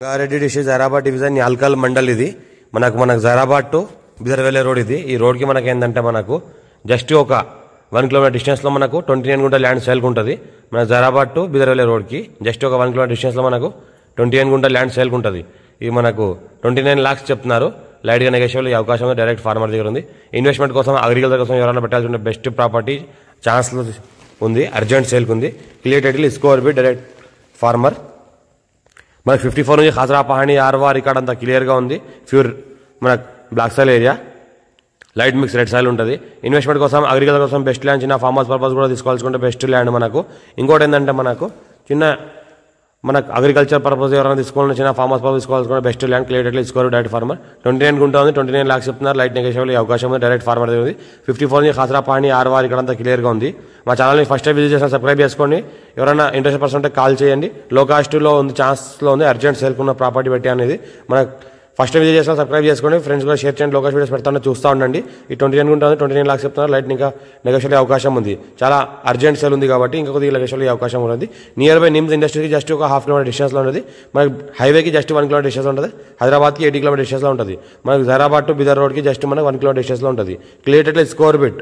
Rangareddy district Zaheerabad division Yalkal mandal ఇది మనకు Zaheerabad to Bidar వెళ్ళే రోడ్ ఇది. ఈ రోడ్కి మనకి ఏంటంటే మనకు జస్ట్ ఒక 1 కిలోమీటర్ డిస్టెన్స్లో మనకు 29 గుంట ల్యాండ్ సేల్కి ఉంటుంది. మన జైరాబాద్ టు బిదర్ వెళ్ళే రోడ్కి జస్ట్ ఒక 1 కిలోమీటర్ డిస్టెన్స్లో మనకు 29 గుంట ల్యాండ్ సేల్కి ఉంటుంది. ఇది మనకు 29 lakhs చెప్తున్నారు. లైట్గా నెగోషియబుల్ ఈ అవకాశం డైరెక్ట్ ఫార్మర్ దగ్గర ఉంది. ఇన్వెస్ట్మెంట్ కోసం అగ్రికల్చర్ కోసం ఎవరైనా పెట్టాల్సి ఉంటే బెస్ట్ ప్రాపర్టీ ఛాన్స్ ఉంది. అర్జెంట్ సేల్కి ఉంది. క్లియర్ టైటిల్ స్కోర్ బి డైరెక్ట్ ఫార్మర్. మనకు 54 నుంచి ఖాసరా పహాణి ఆర్వార్ ఇక్కడ అంతా క్లియర్గా ఉంది. ప్యూర్ మనకు black soil area, light mix red soil ఉంటుంది. ఇన్వెస్ట్మెంట్ కోసం అగ్రికల్చర్ కోసం బెస్ట్ ల్యాండ్, చిన్న ఫార్మర్స్ పర్పస్ కూడా తీసుకోవాల్సుకుంటే బెస్ట్ ల్యాండ్ మనకు. ఇంకోటి ఏంటంటే మనకు అగ్రికల్చర్ పర్పస్ ఎవరైనా తీసుకోవాలని చిన్న ఫార్మర్స్ పర్పస్ తీసుకోవాల్సుకుంటే best land. Clear title score direct farmer. 29 గుంట ఉంది. 29 lakhs చెప్తున్నారు. లైట్ నెగోషియబుల్ ఈ అవకాశం ఉంది. డైరెక్ట్ ఫార్మర్ దగ్గర ఉంది. 54 నుంచి ఖాసరా పహాణి ఆర్వార్ ఇక్కడ అంతా క్లియర్గా ఉంది. మా ఛానల్ని ఫస్ట్ టైం విజిట్ చేసిన సబ్స్క్రైబ్ చేసుకోండి. ఎవరైనా ఇంట్రెస్ట్ పర్సన్ ఉంటే కాల్ చేయండి. లో కాస్ట్లో ఉంది, ఛాన్స్లో ఉంది. అర్జెంట్ సేల్కున్న ప్రాపర్టీ పెట్టి అనేది మనకు ఫస్ట్ టైం విజిట్ చేసిన సబ్స్క్రైబ్ చేసుకోండి. ఫ్రెండ్స్ కూడా షేర్ చేయండి. లోకల్ వీడియోస్ పెడతాను, చూస్తూ ఉండండి. ఈ 29 గుంట ఉంది. 29 lakhs చెప్తున్నారు. లైట్ ఇంకా నెగోషియబుల్ అవకాశం ఉంది. చాలా అర్జెంట్ సేల్ ఉంది కాబట్టి ఇంకా కొద్దిగా నెగోషియబుల్ అవకాశం ఉంది. నియర్ బై నిమ్స్ ఇండస్ట్రీకి జస్ట్ ఒక 1/2 కిలోమీటర్ డిస్టెన్స్లో ఉంటుంది. మనకి హైవేకి జస్ట్ 1 కిలోమీటర్ డిస్టెన్స్ ఉంటుంది. హైదరాబాద్కి 80 కిలోమీటర్ డిస్టెన్స్లో ఉంటుంది. మనకి జైరాబాద్ టు బిదర్ రోడ్కి జస్ట్ మనకు 1 కిలోమీటర్ డిస్టెన్స్లో ఉంటుంది. Clear title score bit